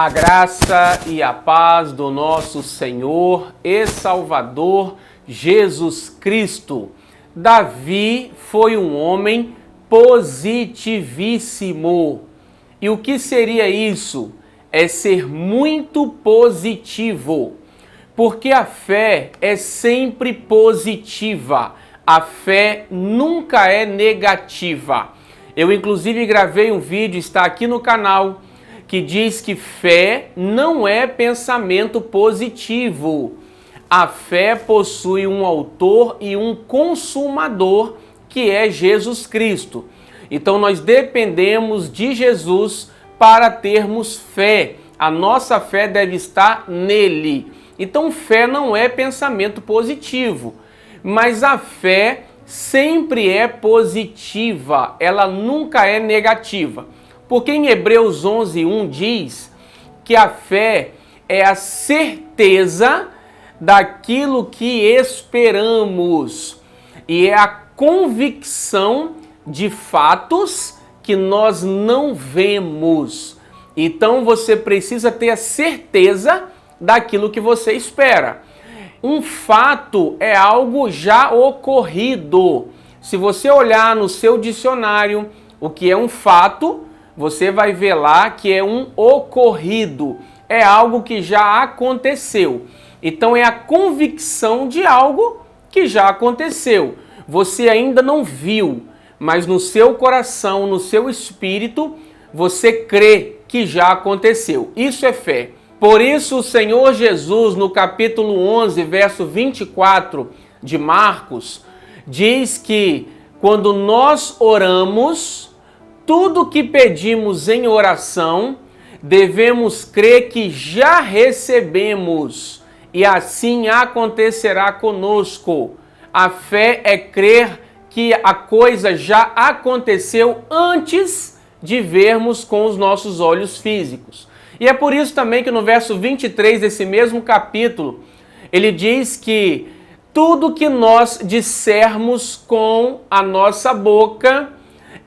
A graça e a paz do nosso Senhor e Salvador Jesus Cristo. Davi foi um homem positivíssimo. E o que seria isso? É ser muito positivo. Porque a fé é sempre positiva. A fé nunca é negativa. Eu inclusive gravei um vídeo, está aqui no canal, que diz que fé não é pensamento positivo. A fé possui um autor e um consumador, que é Jesus Cristo. Então nós dependemos de Jesus para termos fé. A nossa fé deve estar nele. Então fé não é pensamento positivo, mas a fé sempre é positiva, ela nunca é negativa. Porque em Hebreus 11:1 diz que a fé é a certeza daquilo que esperamos e é a convicção de fatos que nós não vemos. Então você precisa ter a certeza daquilo que você espera. Um fato é algo já ocorrido. Se você olhar no seu dicionário o que é um fato, você vai ver lá que é um ocorrido. É algo que já aconteceu. Então é a convicção de algo que já aconteceu. Você ainda não viu, mas no seu coração, no seu espírito, você crê que já aconteceu. Isso é fé. Por isso o Senhor Jesus, no capítulo 11, verso 24 de Marcos, diz que quando nós oramos, tudo que pedimos em oração, devemos crer que já recebemos e assim acontecerá conosco. A fé é crer que a coisa já aconteceu antes de vermos com os nossos olhos físicos. E é por isso também que no verso 23 desse mesmo capítulo, ele diz que tudo que nós dissermos com a nossa boca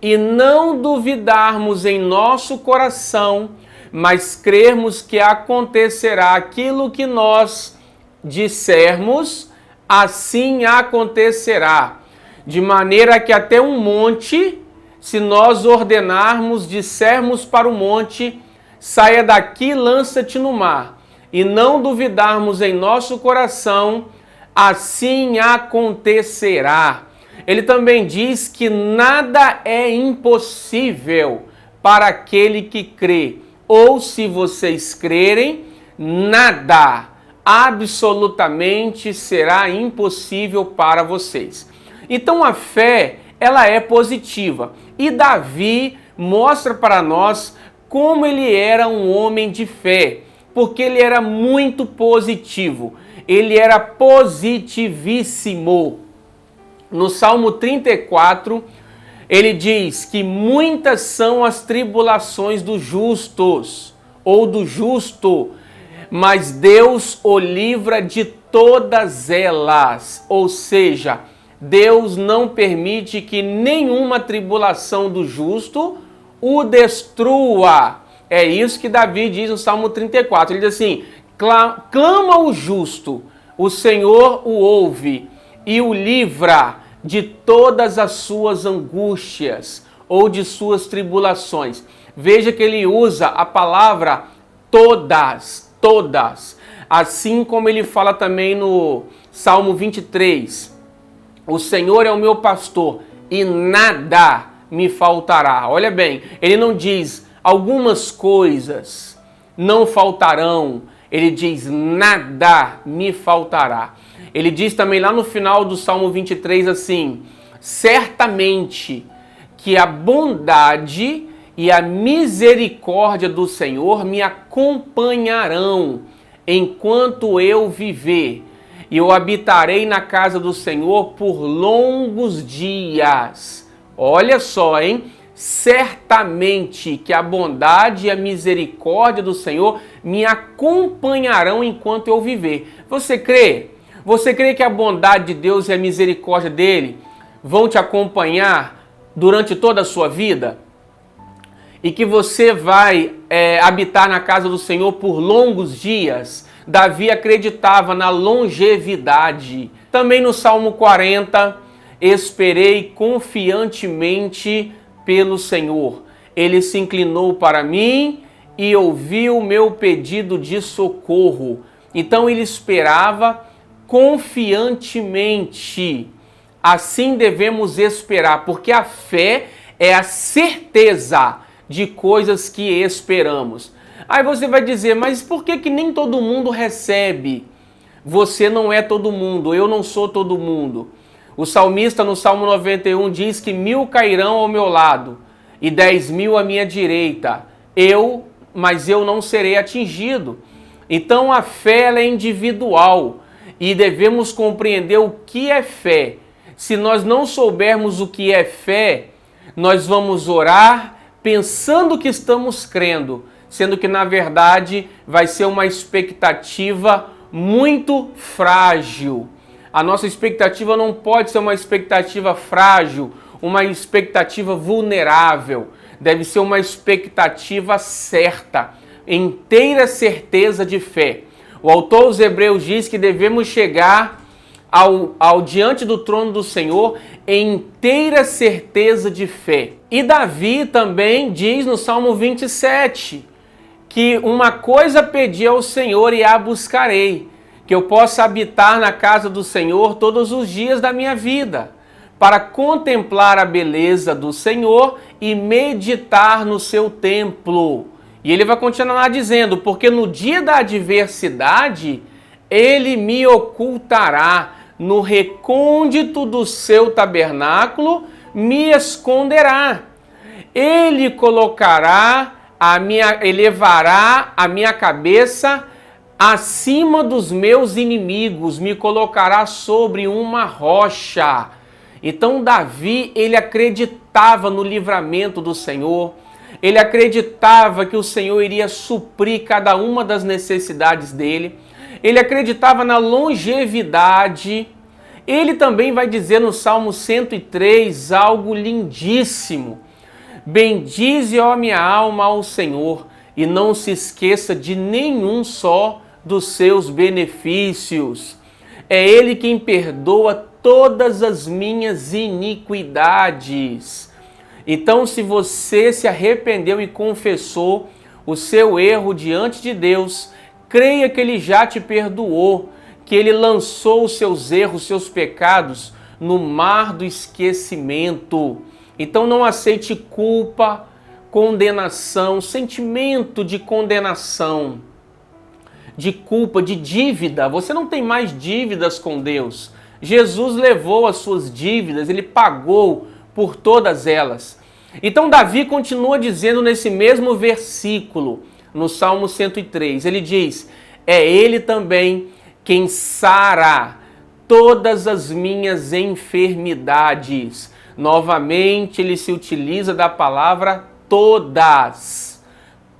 e não duvidarmos em nosso coração, mas crermos que acontecerá aquilo que nós dissermos, assim acontecerá. De maneira que até um monte, se nós ordenarmos, dissermos para o monte, saia daqui e lança-te no mar, e não duvidarmos em nosso coração, assim acontecerá. Ele também diz que nada é impossível para aquele que crê. Ou se vocês crerem, nada, absolutamente será impossível para vocês. Então a fé, ela é positiva. E Davi mostra para nós como ele era um homem de fé, porque ele era muito positivo, ele era positivíssimo. No Salmo 34, ele diz que muitas são as tribulações dos justos, ou do justo, mas Deus o livra de todas elas. Ou seja, Deus não permite que nenhuma tribulação do justo o destrua. É isso que Davi diz no Salmo 34. Ele diz assim: clama o justo, o Senhor o ouve e o livra de todas as suas angústias ou de suas tribulações. Veja que ele usa a palavra todas, todas. Assim como ele fala também no Salmo 23. O Senhor é o meu pastor e nada me faltará. Olha bem, ele não diz algumas coisas não faltarão. Ele diz nada me faltará. Ele diz também lá no final do Salmo 23 assim: certamente que a bondade e a misericórdia do Senhor me acompanharão enquanto eu viver, e eu habitarei na casa do Senhor por longos dias. Olha só, hein? Certamente que a bondade e a misericórdia do Senhor me acompanharão enquanto eu viver. Você crê? Você crê que a bondade de Deus e a misericórdia dele vão te acompanhar durante toda a sua vida? e que você vai habitar na casa do Senhor por longos dias. Davi acreditava na longevidade. Também no Salmo 40, esperei confiantemente pelo Senhor. Ele se inclinou para mim e ouviu o meu pedido de socorro. Então ele esperava confiantemente. Assim devemos esperar, porque a fé é a certeza de coisas que esperamos. Aí você vai dizer, mas por que nem todo mundo recebe? Você não é todo mundo, eu não sou todo mundo. O salmista no Salmo 91 diz que 1000 cairão ao meu lado e 10.000 à minha direita. Mas eu não serei atingido. Então a fé ela é individual e devemos compreender o que é fé. Se nós não soubermos o que é fé, nós vamos orar pensando que estamos crendo, sendo que na verdade vai ser uma expectativa muito frágil. A nossa expectativa não pode ser uma expectativa frágil, uma expectativa vulnerável. Deve ser uma expectativa certa, inteira certeza de fé. O autor aos Hebreus diz que devemos chegar ao diante do trono do Senhor em inteira certeza de fé. E Davi também diz no Salmo 27 que uma coisa pedi ao Senhor e a buscarei, que eu possa habitar na casa do Senhor todos os dias da minha vida, para contemplar a beleza do Senhor e meditar no seu templo. E ele vai continuar dizendo, porque no dia da adversidade, ele me ocultará, no recôndito do seu tabernáculo me esconderá. Ele elevará a minha cabeça acima dos meus inimigos, me colocará sobre uma rocha. Então Davi, ele acreditava no livramento do Senhor, ele acreditava que o Senhor iria suprir cada uma das necessidades dele, ele acreditava na longevidade. Ele também vai dizer no Salmo 103 algo lindíssimo. Bendize, ó minha alma, ao Senhor, e não se esqueça de nenhum só dos seus benefícios. É Ele quem perdoa todas as minhas iniquidades. Então, se você se arrependeu e confessou o seu erro diante de Deus, creia que Ele já te perdoou, que Ele lançou os seus erros, seus pecados no mar do esquecimento. Então não aceite culpa, condenação, sentimento de condenação, de culpa, de dívida. Você não tem mais dívidas com Deus. Jesus levou as suas dívidas, Ele pagou por todas elas. Então Davi continua dizendo nesse mesmo versículo, no Salmo 103, ele diz, é Ele também quem sara todas as minhas enfermidades. Novamente, ele se utiliza da palavra todas.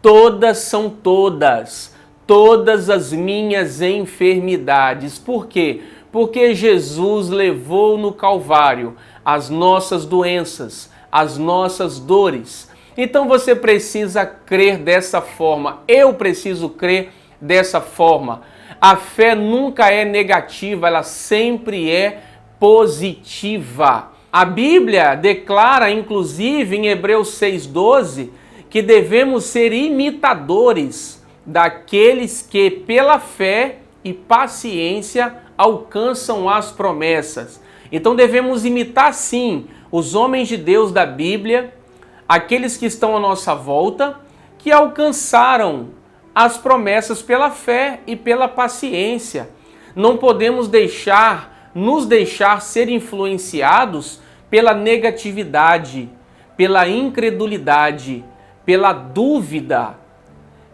Todas são todas. Todas as minhas enfermidades. Por quê? Porque Jesus levou no Calvário as nossas doenças, as nossas dores. Então você precisa crer dessa forma. Eu preciso crer dessa forma. A fé nunca é negativa, ela sempre é positiva. A Bíblia declara, inclusive, em Hebreus 6,12, que devemos ser imitadores daqueles que, pela fé e paciência, alcançam as promessas. Então devemos imitar, sim, os homens de Deus da Bíblia, aqueles que estão à nossa volta, que alcançaram as promessas pela fé e pela paciência. Não podemos nos deixar ser influenciados pela negatividade, pela incredulidade, pela dúvida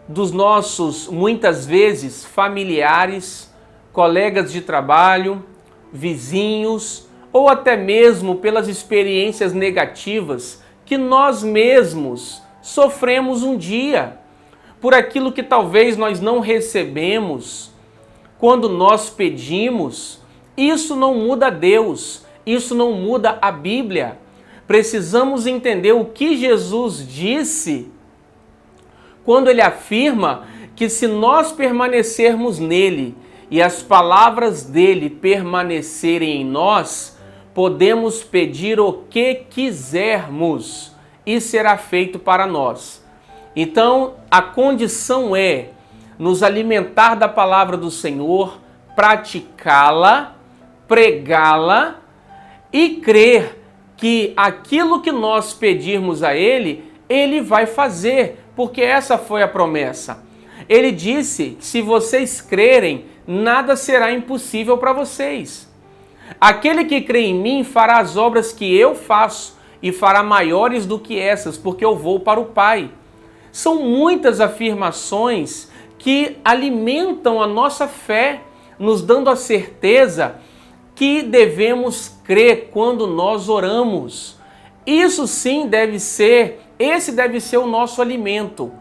dos nossos, muitas vezes, familiares, colegas de trabalho, vizinhos, ou até mesmo pelas experiências negativas que nós mesmos sofremos um dia, por aquilo que talvez nós não recebemos quando nós pedimos. Isso não muda Deus, isso não muda a Bíblia. Precisamos entender o que Jesus disse quando ele afirma que se nós permanecermos nele e as palavras dele permanecerem em nós, podemos pedir o que quisermos e será feito para nós. Então, a condição é nos alimentar da palavra do Senhor, praticá-la, pregá-la e crer que aquilo que nós pedirmos a Ele, Ele vai fazer, porque essa foi a promessa. Ele disse, se vocês crerem, nada será impossível para vocês. Aquele que crê em mim fará as obras que eu faço e fará maiores do que essas, porque eu vou para o Pai. São muitas afirmações que alimentam a nossa fé, nos dando a certeza que devemos crer quando nós oramos. Isso sim esse deve ser o nosso alimento.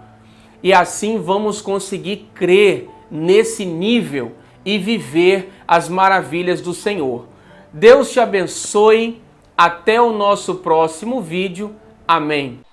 E assim vamos conseguir crer nesse nível e viver as maravilhas do Senhor. Deus te abençoe. Até o nosso próximo vídeo. Amém.